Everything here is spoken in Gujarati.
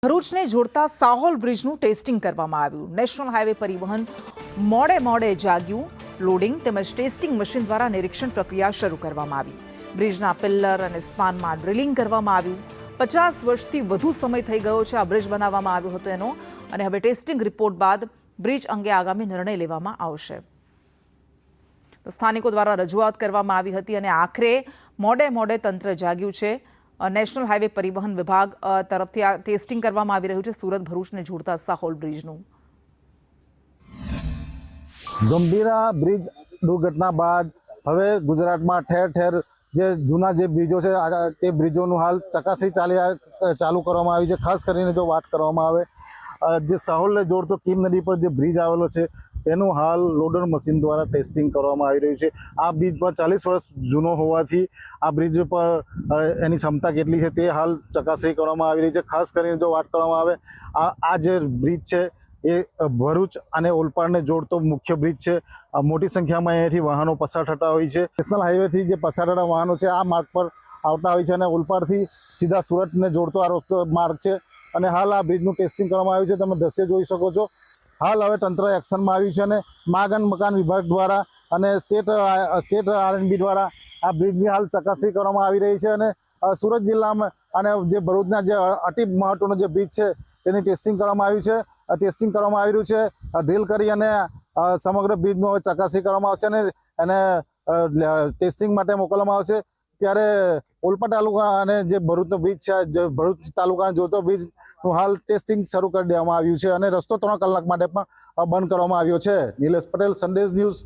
ભરૂચને જોડતા સાહોલ બ્રિજનું ટેસ્ટિંગ કરવામાં આવ્યું। નેશનલ હાઈવે પરિવહન મોડે જાગ્યું। લોડિંગ તેમજ ટેસ્ટિંગ મશીન દ્વારા નિરીક્ષણ પ્રક્રિયા શરૂ કરવામાં આવી। બ્રિજના પિલ્લર અને સ્પાનમાં ડ્રિલિંગ કરવામાં આવ્યું। 50 વર્ષથી વધુ સમય થઈ ગયો છે આ બ્રિજ બનાવવામાં આવ્યો હતો એનો, અને હવે ટેસ્ટિંગ રિપોર્ટ બાદ બ્રિજ અંગે આગામી નિર્ણય લેવામાં આવશે। તો સ્થાનિકો દ્વારા રજૂઆત કરવામાં આવી હતી અને આખરે મોડે તંત્ર જાગ્યું છે। નેશનલ હાઈવે પરિવહન વિભાગ તરફથી આ ટેસ્ટિંગ કરવામાં આવી રહ્યું છે સુરત ભરૂચને જોડતા સાહોલ બ્રિજનું। ગંભીરા બ્રિજ દુર્ઘટના બાદ હવે ગુજરાતમાં ઠેર ઠેર જે જૂના જે બ્રિજો છે તે બ્રિજોનું હાલ ચકાસણી ચાલુ કરવામાં આવી છે। ખાસ કરીને જો વાત કરવામાં આવે જે સાહોલને જોડતો કીમ નદી પર જે બ્રિજ આવેલો છે તેનું હાલ લોડર મશીન દ્વારા ટેસ્ટિંગ કરવામાં આવી રહ્યું છે। આ બ્રિજ પર 40 વર્ષ જૂનો હોવાથી આ બ્રિજ પર એની ક્ષમતા કેટલી છે તે હાલ ચકાસણી કરવામાં આવી રહી છે। ખાસ કરીને જો વાત કરવામાં આવે આ જે બ્રિજ છે એ ભરૂચ અને ઓલપાડને જોડતો મુખ્ય બ્રિજ છે। મોટી સંખ્યામાં અહીંયાથી વાહનો પસાર થતા હોય છે। નેશનલ હાઈવેથી જે પસાર થતા વાહનો છે આ માર્ગ પર આવતા હોય છે અને ઓલપાડથી સીધા સુરતને જોડતો આ માર્ગ છે અને હાલ આ બ્રિજનું ટેસ્ટિંગ કરવામાં આવ્યું છે। તમે દ્રશ્ય જોઈ શકો છો। હાલ હવે તંત્ર એક્શનમાં આવ્યું છે અને માર્ગ અને મકાન વિભાગ દ્વારા અને સ્ટેટ આરએનબી દ્વારા આ બ્રિજની હાલ ચકાસણી કરવામાં આવી રહી છે અને સુરત જિલ્લામાં અને જે ભરૂચના જે અતિ મહત્વનો જે બ્રિજ છે તેની ટેસ્ટિંગ કરવામાં આવ્યું છે। ટેસ્ટિંગ કરવામાં આવી રહ્યું છે, ડ્રિલ કરી અને સમગ્ર બ્રિજનું હવે ચકાસણી કરવામાં આવશે અને એને ટેસ્ટિંગ માટે મોકલવામાં આવશે। ત્યારે ઓલપાડ તાલુકા અને જે ભરૂચનો બ્રિજ છે ભરૂચ તાલુકાને જોતો બ્રિજનું હાલ ટેસ્ટિંગ શરૂ કરી દેવામાં આવ્યું છે અને રસ્તો 3 કલાક માટે પણ બંધ કરવામાં આવ્યો છે। નિલેશ પટેલ, સંદેશ ન્યૂઝ।